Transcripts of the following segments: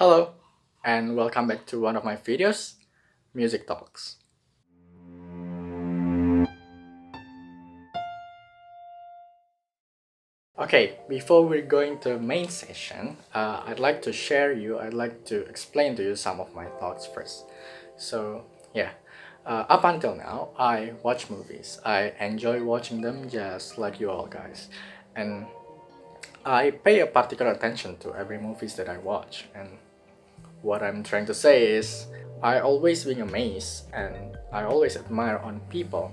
Hello, and welcome back to one of my videos, Music Talks. Okay, before we're going to the main session, I'd like to explain to you some of my thoughts first. So, yeah, up until now, I watch movies. I enjoy watching them just like you all guys. And I pay a particular attention to every movies that I watch. And what I'm trying to say is, I always being amazed and I always admire on people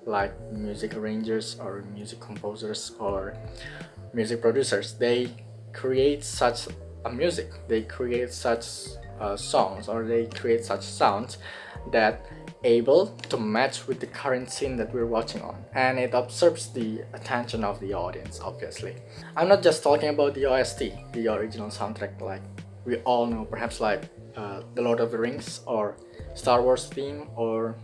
like music arrangers or music composers or music producers. They create such a music, they create such songs, or they create such sounds that able to match with the current scene that we're watching on, and it absorbs the attention of the audience. Obviously, I'm not just talking about the OST, the original soundtrack, like we all know, perhaps like the Lord of the Rings or Star Wars theme, or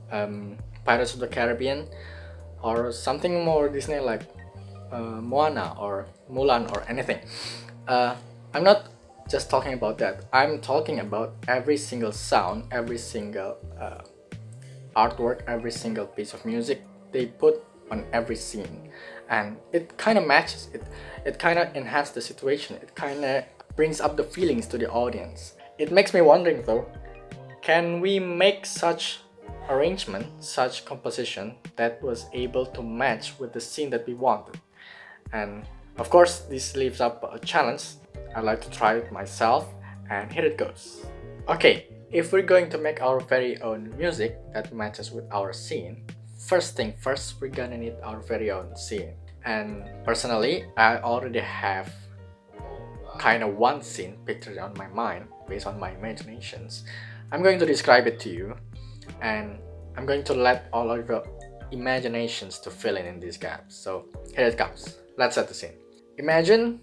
Pirates of the Caribbean, or something more Disney like Moana or Mulan or anything. Uh, I'm not just talking about that. I'm talking about every single sound, every single artwork, every single piece of music they put on every scene, and it kind of matches it. It kind of enhances the situation. It kind of brings up the feelings to the audience. It makes me wondering though, can we make such arrangement, such composition that was able to match with the scene that we wanted? And of course, this leaves up a challenge. I'd like to try it myself, and here it goes. Okay, if we're going to make our very own music that matches with our scene, first thing first, we're gonna need our very own scene. And personally, I already have kind of one scene pictured on my mind based on my imaginations. I'm going to describe it to you, and I'm going to let all of your imaginations to fill in these gaps. So here it comes. Let's set the scene. Imagine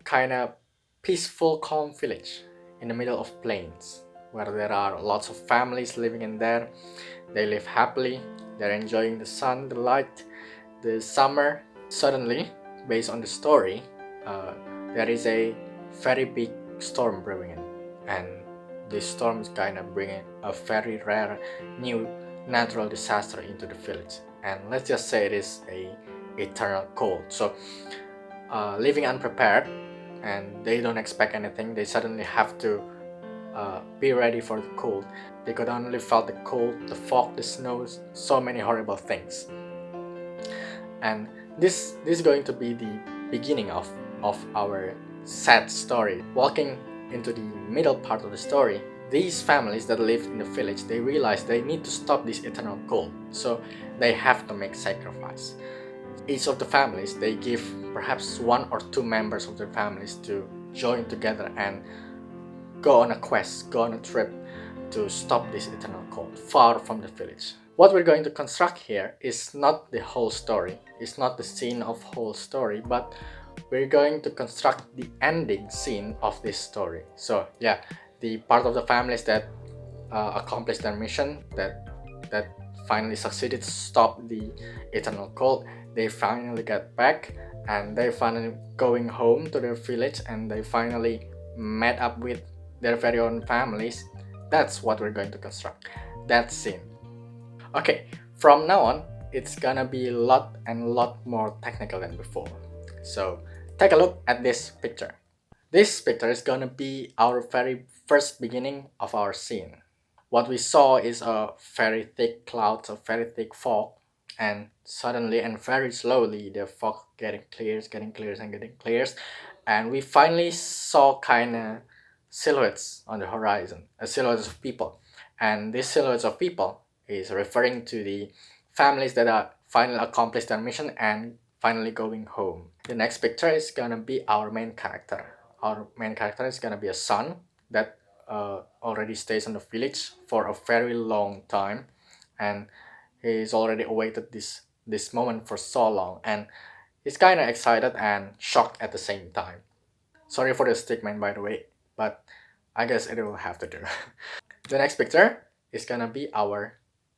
kind of peaceful, calm village in the middle of plains where there are lots of families living in there. They live happily. They're enjoying the sun, the light, the summer. Suddenly, based on the story, uh, there is a very big storm brewing in, and this storm is kind of bringing a very rare new natural disaster into the village. And let's just say it is a eternal cold. So, living unprepared, and they don't expect anything. They suddenly have to be ready for the cold. They could only felt the cold, the fog, the snow, so many horrible things. And this is going to be the beginning of our sad story. Walking into the middle part of the story, these families that live in the village, they realize they need to stop this eternal cold, so they have to make sacrifice. Each of the families, they give perhaps one or two members of their families to join together and go on a quest, go on a trip to stop this eternal cold far from the village. What we're going to construct here is not the whole story, it's not the scene of whole story, but we're going to construct the ending scene of this story. So yeah, the part of the families that accomplished their mission, that finally succeeded to stop the eternal cold, they finally get back, and they finally going home to their village, and they finally met up with their very own families. That's what we're going to construct, that scene. Okay, from now on, it's gonna be a lot and lot more technical than before. So take a look at this picture. This picture is gonna be our very first beginning of our scene. What we saw is a very thick cloud, a very thick fog, and suddenly and very slowly the fog getting clears and getting clears, and we finally saw kind of silhouettes on the horizon, silhouettes of people, and these silhouettes of people is referring to the families that are finally accomplished their mission and finally going home. The next picture is gonna be our main character. Our main character is gonna be a son that already stays in the village for a very long time, and he's already awaited this moment for so long, and he's kind of excited and shocked at the same time. Sorry for the statement, by the way, but I guess it will have to do. The next picture is gonna be our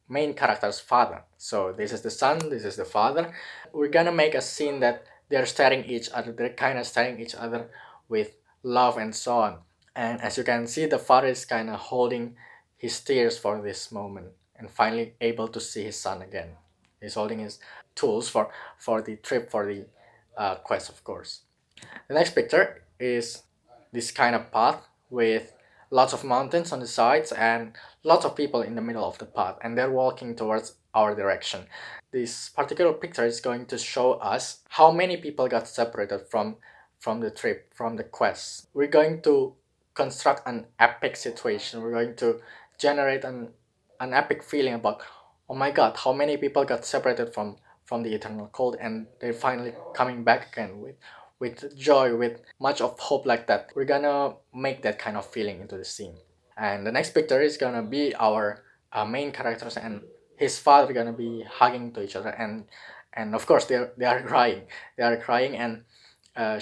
main character's father. So this is the son, this is the father. We're gonna make a scene that they're staring each other, they're kind of staring each other with love and so on. And as you can see, the father is kind of holding his tears for this moment and finally able to see his son again. He's holding his tools for the trip, for the quest, of course. The next picture is this kind of path with lots of mountains on the sides and lots of people in the middle of the path, and they're walking towards our direction. This particular picture is going to show us how many people got separated from the trip, from the quest. We're going to construct an epic situation. We're going to generate an epic feeling about, oh my god, how many people got separated from the eternal cold, and they're finally coming back again with joy, with much of hope like that. We're gonna make that kind of feeling into the scene. And the next picture is gonna be our main characters and his father gonna be hugging to each other, and of course they are crying. They are crying and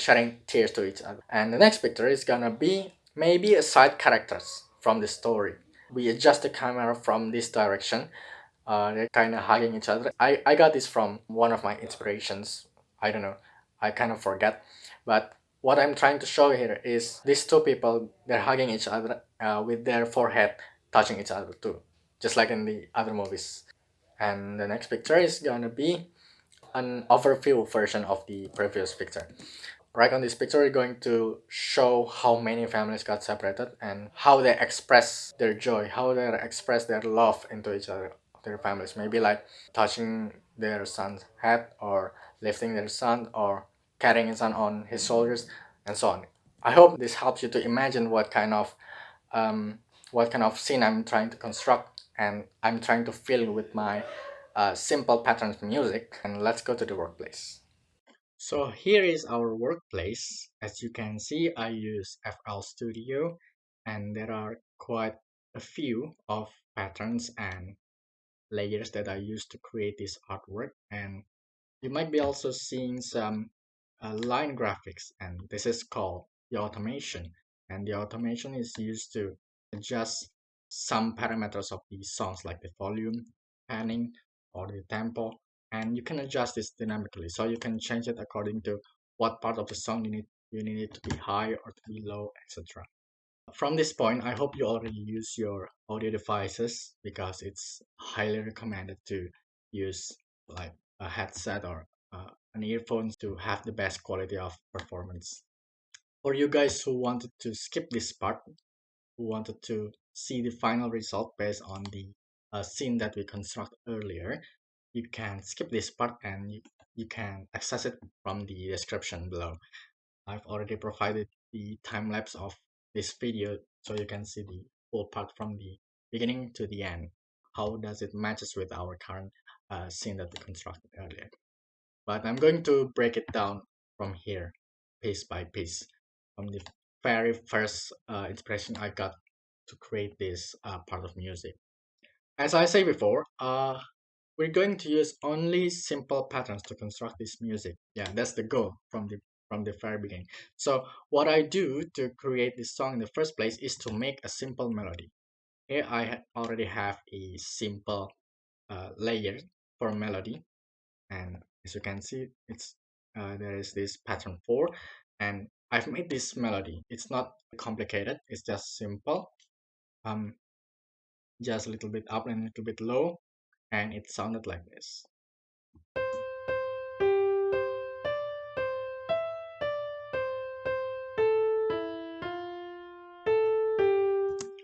shedding tears to each other. And the next picture is gonna be maybe a side characters from the story. We adjust the camera from this direction. They're kind of hugging each other. I got this from one of my inspirations. I don't know. I kind of forget. But what I'm trying to show here is these two people, they're hugging each other with their forehead touching each other too, just like in the other movies. And the next picture is gonna be an overview version of the previous picture. Right on this picture, we're going to show how many families got separated and how they express their joy, how they express their love into each other, their families. Maybe like touching their son's head or lifting their son or carrying his son on his shoulders and so on. I hope this helps you to imagine um, what kind of scene I'm trying to construct and I'm trying to fill with my simple patterns music. And let's go to the workplace. So here is our workplace. As you can see, I use FL Studio and there are quite a few of patterns and layers that I use to create this artwork. And you might be also seeing some line graphics, and this is called the automation. And the automation is used to adjust some parameters of the songs like the volume, panning, or the tempo. And you can adjust this dynamically. So you can change it according to what part of the song you need it to be high or to be low, etc. From this point, I hope you already use your audio devices because it's highly recommended to use like a headset or an earphones to have the best quality of performance. For you guys who wanted to skip this part, who wanted to see the final result based on the scene that we construct earlier, you can skip this part and you can access it from the description below. I've already provided the time lapse of this video so you can see the whole part from the beginning to the end. How does it matches with our current scene that we constructed earlier? But I'm going to break it down from here, piece by piece, from the very first inspiration I got to create this part of music. As I say before, we're going to use only simple patterns to construct this music. Yeah, that's the goal from the very beginning. So what I do to create this song in the first place is to make a simple melody. Here I already have a simple layer for melody, and as you can see, it's there is this pattern 4, and I've made this melody. It's not complicated. It's just simple. Um, just a little bit up and a little bit low, and it sounded like this.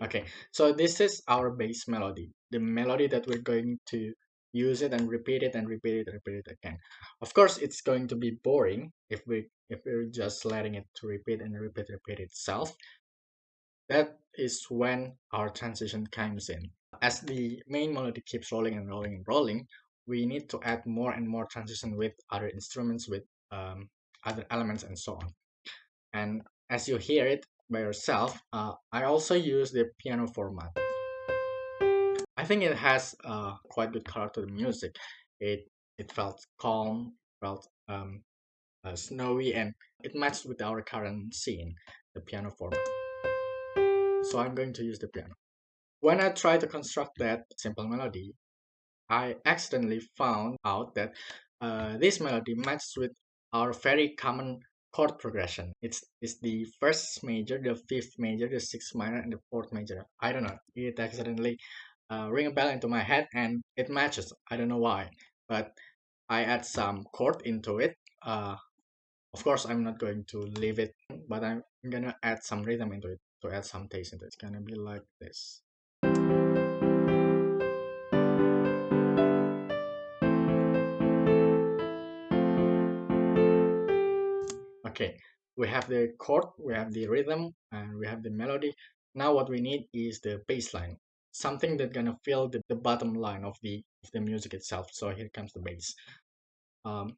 Okay, so this is our base melody, the melody that we're going to use it and repeat it and repeat it and repeat it again. Of course, it's going to be boring if we're just letting it to repeat and repeat itself. That is when our transition comes in. As the main melody keeps rolling and rolling and rolling, we need to add more and more transition with other instruments, with other elements, and so on. And as you hear it by yourself, I also use the piano format. I think it has quite good color to the music. It felt calm, felt snowy, and it matched with our current scene, the piano format. So I'm going to use the piano. When I try to construct that simple melody, I accidentally found out that this melody matches with our very common chord progression. It's the first major, the fifth major, the sixth minor, and the fourth major. I don't know. It accidentally ring a bell into my head, and it matches. I don't know why, but I add some chord into it. Of course, I'm not going to leave it, but I'm gonna add some rhythm into it to add some taste into it. It's gonna be like this. Okay, we have the chord, we have the rhythm, and we have the melody. Now what we need is the bass line, something that's gonna fill the bottom line of the music itself. So here comes the bass. Um,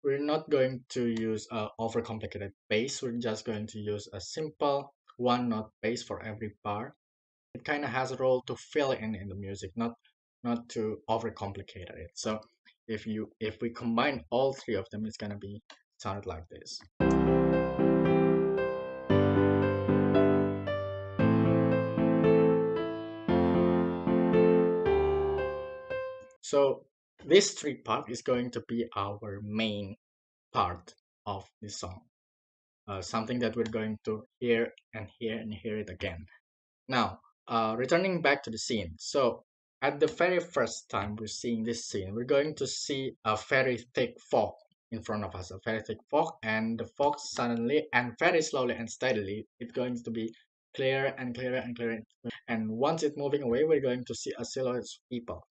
we're not going to use a overcomplicated bass. We're just going to use a simple one note bass for every bar. It kind of has a role to fill in the music, not to overcomplicate it. So if we combine all three of them, it's gonna be sounded like this. So this three part is going to be our main part of the song. Something that we're going to hear and hear and hear it again. Now, returning back to the scene. So at the very first time we're seeing this scene, we're going to see a very thick fog in front of us, a very thick fog, and the fog suddenly and very slowly and steadily, it's going to be clearer and clearer and clearer. And once it's moving away, we're going to see a silhouette of people.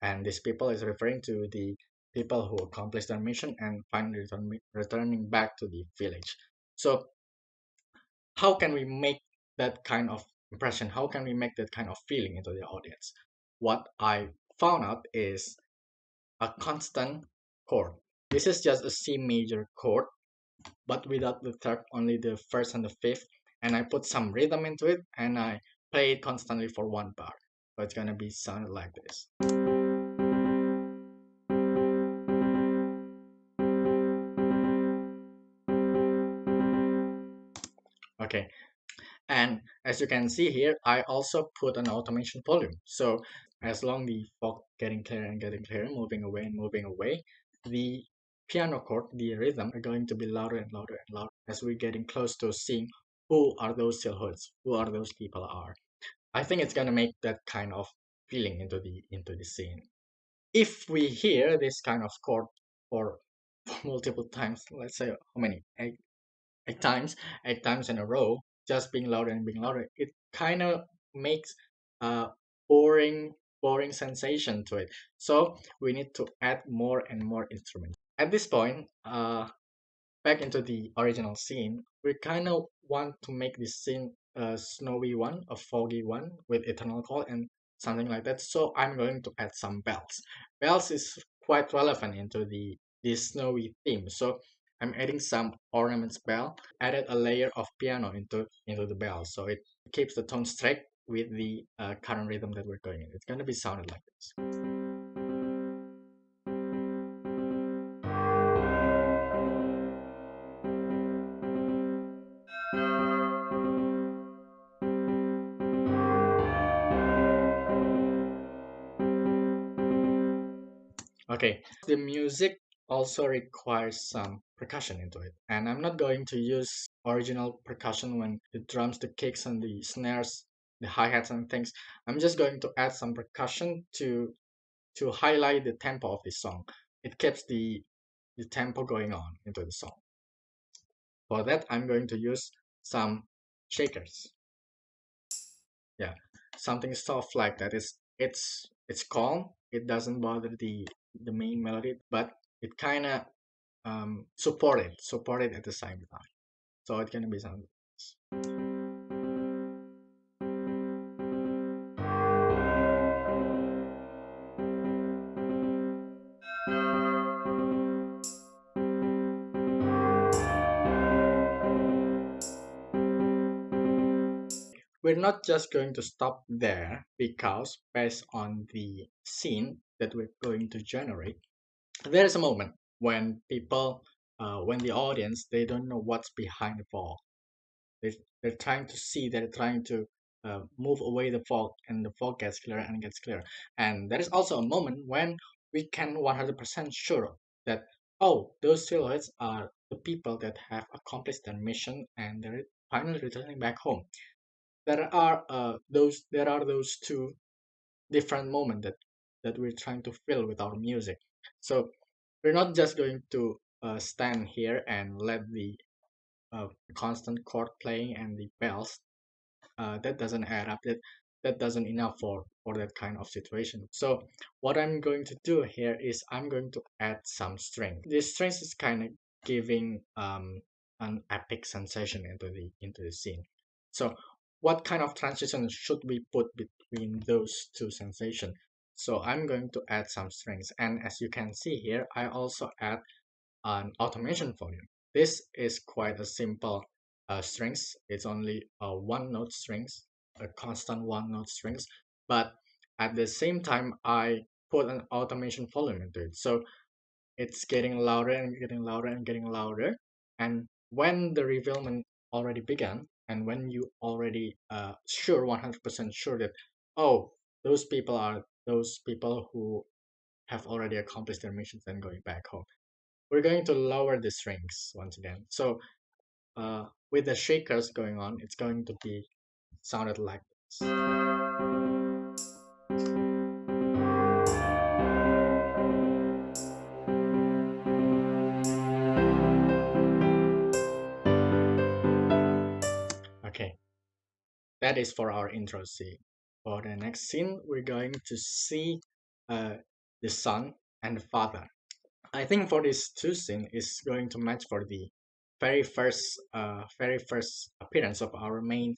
And these people is referring to the people who accomplished their mission and finally returning back to the village. So how can we make that kind of impression? How can we make that kind of feeling into the audience? What I found out is a constant chord. This is just a C major chord, but without the third, only the first and the fifth. And I put some rhythm into it and I play it constantly for one bar. So it's gonna be sounded like this. Okay, and as you can see here, I also put an automation volume. So as long the fog getting clearer and getting clearer, moving away and moving away, the piano chord, the rhythm are going to be louder and louder and louder as we're getting close to seeing who are those silhouettes, who are those people are. I think it's gonna make that kind of feeling into the scene. If we hear this kind of chord for multiple times, let's say how many? Eight times, 8 times in a row, just being louder, it kind of makes a boring, boring sensation to it. So we need to add more and more instruments. At this point, back into the original scene, we kind of want to make this scene a snowy one, a foggy one with eternal call and something like that. So I'm going to add some bells. Bells is quite relevant into the this snowy theme. So I'm adding some ornaments bell. Added a layer of piano into the bell, so it keeps the tone straight with the current rhythm that we're going in. It's gonna be sounded like this. Okay, the music also requires some percussion into it, and I'm not going to use original percussion when the drums, the kicks, and the snares, the hi-hats and things. I'm just going to add some percussion to highlight the tempo of the song. It keeps the tempo going on into the song. For that, I'm going to use some shakers. Yeah, something soft like that. It's calm. It doesn't bother the main melody, but it kind of support it at the same time. So it's gonna be something. We're not just going to stop there because based on the scene that we're going to generate, there is a moment when people, when the audience, they don't know what's behind the fog. They, they're trying to see, they're trying to move away the fog, and the fog gets clearer and gets clearer. And there is also a moment when we can 100% sure that oh, those silhouettes are the people that have accomplished their mission and they're finally returning back home. There are those two different moments that we're trying to fill with our music. So we're not just going to stand here and let the constant chord playing and the bells. That doesn't add up. That doesn't enough for that kind of situation. So what I'm going to do here is I'm going to add some strings. This strings is kind of giving an epic sensation into the scene. So what kind of transition should we put between those two sensations? So I'm going to add some strings, and as you can see here, I also add an automation volume. This is quite a simple strings. It's only a one note strings, a constant one note strings, but at the same time, I put an automation volume into it. So it's getting louder and getting louder and getting louder. And when the revealment already began, and when you already sure 100% sure that, oh, those people are those people who have already accomplished their missions and going back home, we're going to lower the strings once again. So with the shakers going on, it's going to be sounded like this. Okay, that is for our intro scene. For the next scene, we're going to see uh, the son and the father. I think for this two scene is going to match for the very first appearance of our main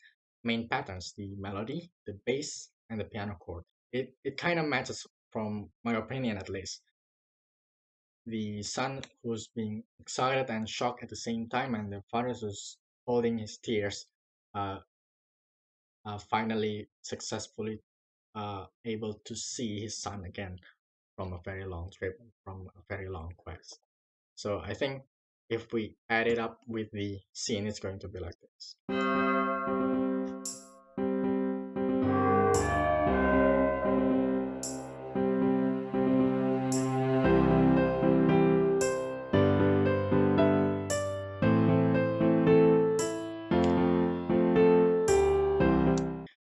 patterns, the melody, the bass, and the piano chord. It kind of matches from my opinion at least. The son who's being excited and shocked at the same time, and the father who's holding his tears, uh, finally successfully able to see his son again from a very long trip, from a very long quest. So I think if we add it up with the scene, it's going to be like this.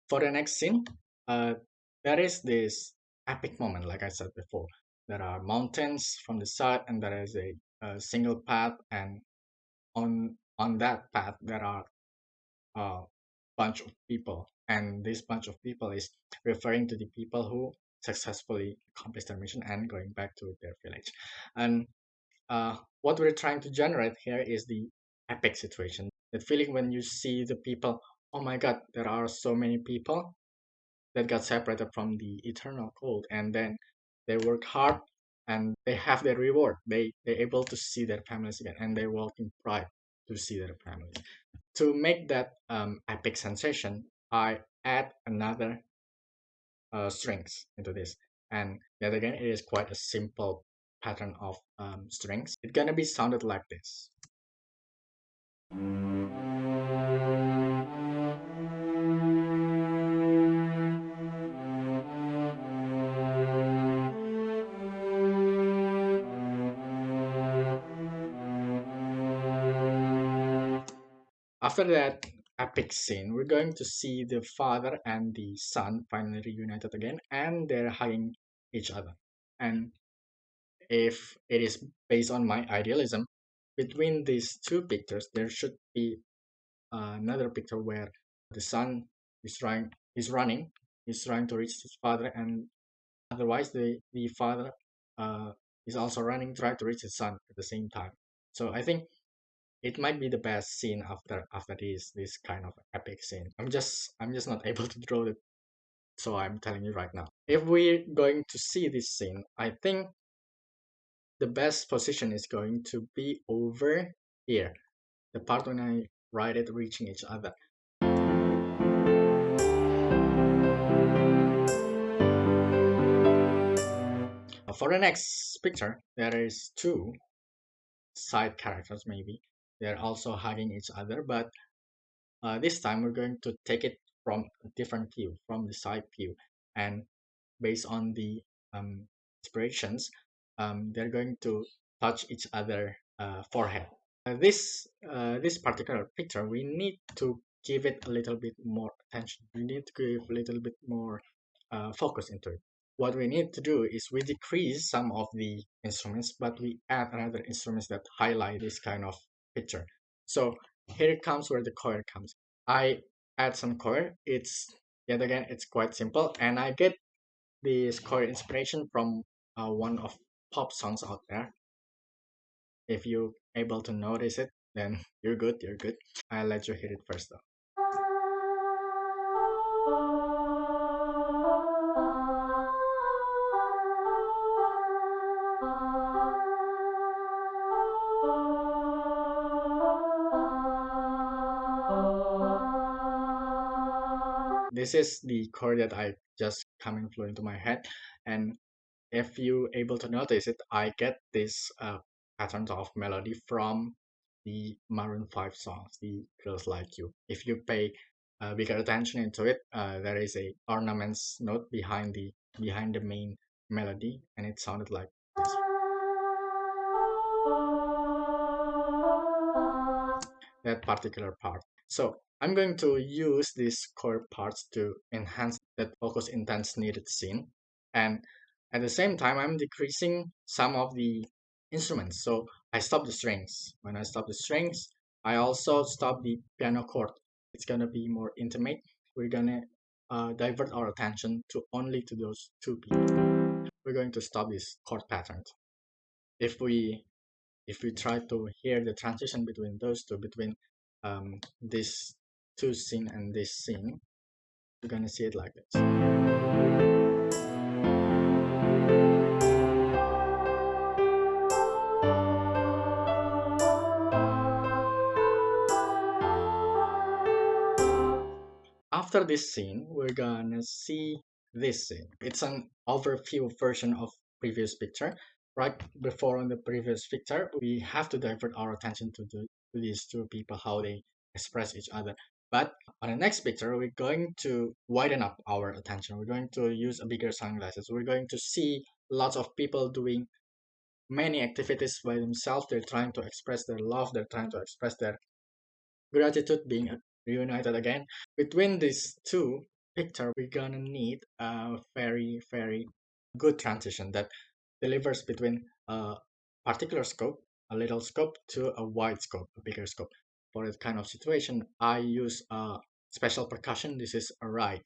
For the next scene, there is this epic moment, like I said before. There are mountains from the side, and there is a single path, and on that path there are a bunch of people, and this bunch of people is referring to the people who successfully accomplished their mission and going back to their village. And what we're trying to generate here is the epic situation. That feeling when you see the people, oh my god, there are so many people that got separated from the eternal cold, and then they work hard and they have their reward. They're able to see their families again, and they walk in pride to see their families. To make that epic sensation, I add another strings into this, and yet again, it is quite a simple pattern of strings. It's gonna be sounded like this. After that epic scene, we're going to see the father and the son finally reunited again, and they're hugging each other. And if it is based on my idealism, between these two pictures, there should be another picture where the son is running, is trying to reach his father, and otherwise the father uh, is also running, trying to reach his son at the same time. So I think it might be the best scene after this kind of epic scene. I'm just not able to draw it, so I'm telling you right now. If we're going to see this scene, I think the best position is going to be over here, the part when I write it reaching each other. For the next picture, there is two side characters maybe. They're also hugging each other, but this time we're going to take it from a different view, from the side view, and based on the inspirations, they're going to touch each other forehead. This particular picture, we need to give it a little bit more attention. We need to give a little bit more focus into it. What we need to do is we decrease some of the instruments, but we add another instruments that highlight this kind of picture. So here it comes where the choir comes. I add some choir. It's yet again, it's quite simple, and I get this choir inspiration from one of pop songs out there. If you're able to notice it, then you're good. You're good. I'll let you hear it first, though. This is the chord that I just coming flew into my head, and if you able to notice it, I get this patterns of melody from the Maroon 5 songs, the Girls Like You. If you pay bigger attention into it, there is a ornaments note behind the main melody, and it sounded like this. That particular part. So I'm going to use these chord parts to enhance that focus intense needed scene. And at the same time, I'm decreasing some of the instruments. So I stop the strings. When I stop the strings, I also stop the piano chord. It's going to be more intimate. We're going to divert our attention to only to those two people. We're going to stop these chord patterns. If we try to hear the transition between those two, between this two scene and this scene, you're gonna see it like this. After this scene, we're gonna see this scene. It's an overview version of previous picture. Right before on the previous picture, we have to divert our attention to these two people, how they express each other. But on the next picture, we're going to widen up our attention. We're going to use a bigger sunglasses. We're going to see lots of people doing many activities by themselves. They're trying to express their love. They're trying to express their gratitude being reunited again. Between these two picture, we're gonna need a very good transition that delivers between a particular scope, a little scope, to a wide scope, a bigger scope. For that kind of situation, I use a special percussion. This is a right,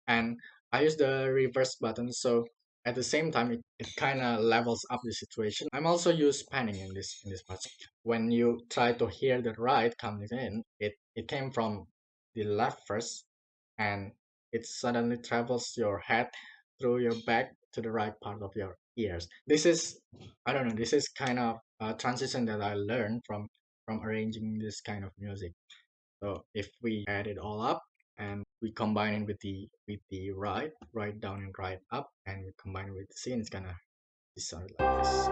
and I use the reverse button, so at the same time it kind of levels up the situation. I'm also use panning in this part. When you try to hear the right coming in, it came from the left first, and it suddenly travels your head through your back to the right part of your ears. This is, I don't know, this is kind of a transition that I learned from arranging this kind of music. So if we add it all up and we combine it with the right down and right up, and we combine it with the C, and it's gonna be sound like this.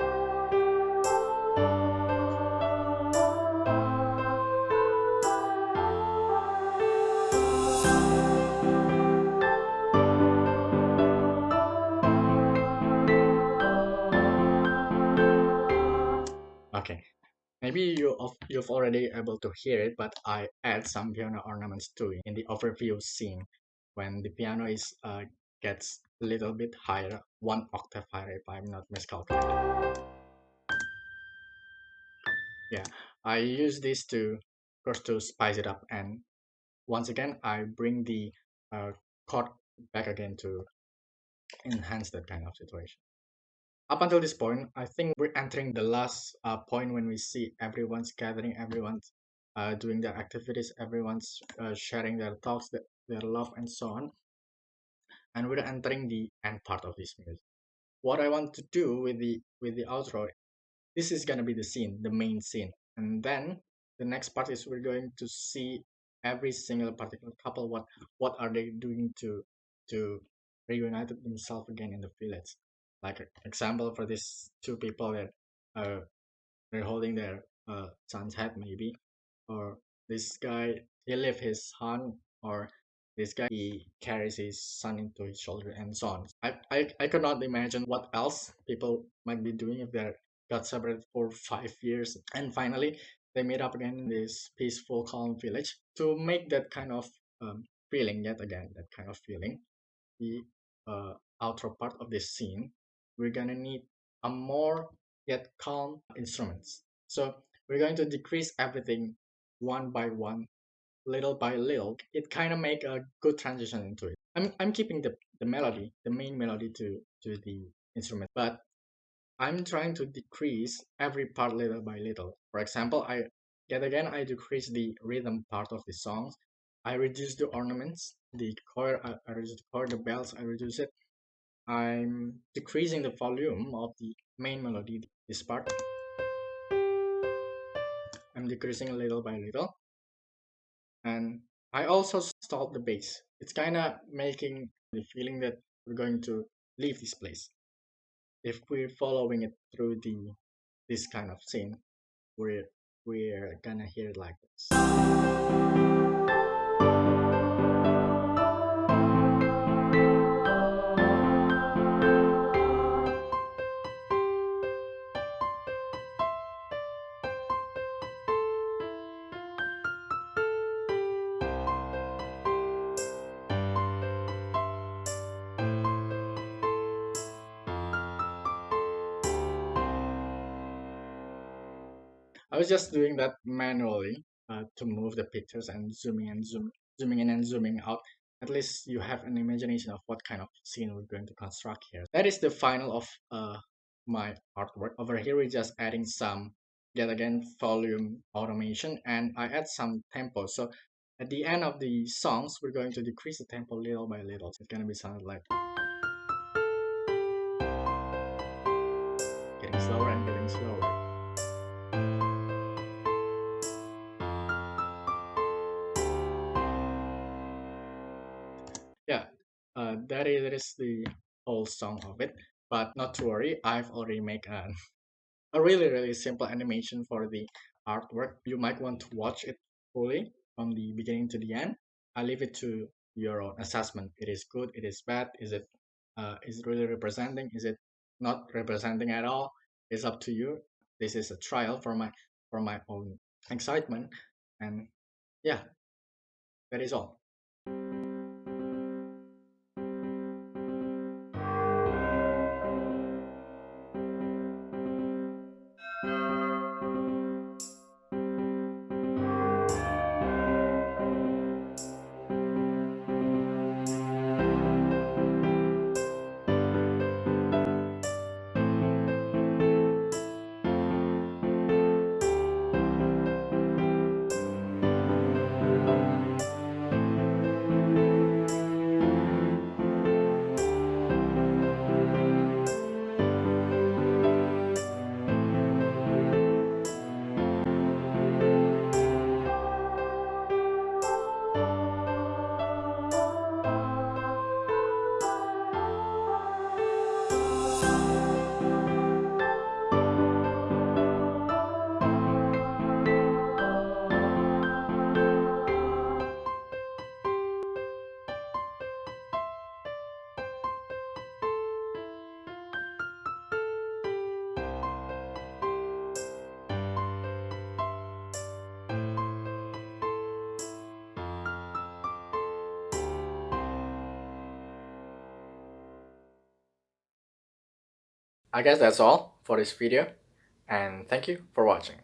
Okay, maybe you've already able to hear it, but I add some piano ornaments too in the overview scene when the piano is gets a little bit higher, one octave higher if I'm not miscalculating. Yeah, I use this to, of course, to spice it up, and once again I bring the chord back again to enhance that kind of situation. Up until this point, I think we're entering the last point when we see everyone's gathering, everyone's doing their activities, everyone's sharing their thoughts, their love, and so on. And we're entering the end part of this music. What I want to do with the outro, this is gonna be the scene, the main scene, and then the next part is we're going to see every single particular couple, what are they doing to reunite themselves again in the village. Like example for these two people that uh, they're holding their son's head maybe, or this guy he left his son, or this guy he carries his son into his shoulder, and so on. I could not imagine what else people might be doing if they're got separated for 5 years, and finally they meet up again in this peaceful, calm village to make that kind of feeling yet again. That kind of feeling. The outro part of this scene, we're gonna need a more yet calm instruments. So we're going to decrease everything one by one, little by little. It kind of make a good transition into it. I'm keeping the melody, the main melody to the instrument, but I'm trying to decrease every part little by little. For example, I decrease the rhythm part of the songs. I reduce the ornaments, the choir, I reduce the choir, the bells, I reduce it. I'm decreasing the volume of the main melody, this part. I'm decreasing little by little. And I also stalled the bass. It's kind of making the feeling that we're going to leave this place. If we're following it through this kind of scene, we're we're gonna hear it like this. I was just doing that manually to move the pictures and zooming in and zooming out. At least you have an imagination of what kind of scene we're going to construct here. That is the final of my artwork. Over here, we're just adding some, yet again, volume automation, and I add some tempo. So at the end of the songs, we're going to decrease the tempo little by little. So it's going to be sounded like getting slower and getting slower. Yeah, that is the whole song of it. But not to worry, I've already made a really simple animation for the artwork. You might want to watch it fully from the beginning to the end. I leave it to your own assessment. It is good, it is bad, is it really representing, is it not representing at all? It's up to you. This is a trial for my own excitement, and yeah, that is all. I guess that's all for this video, and thank you for watching.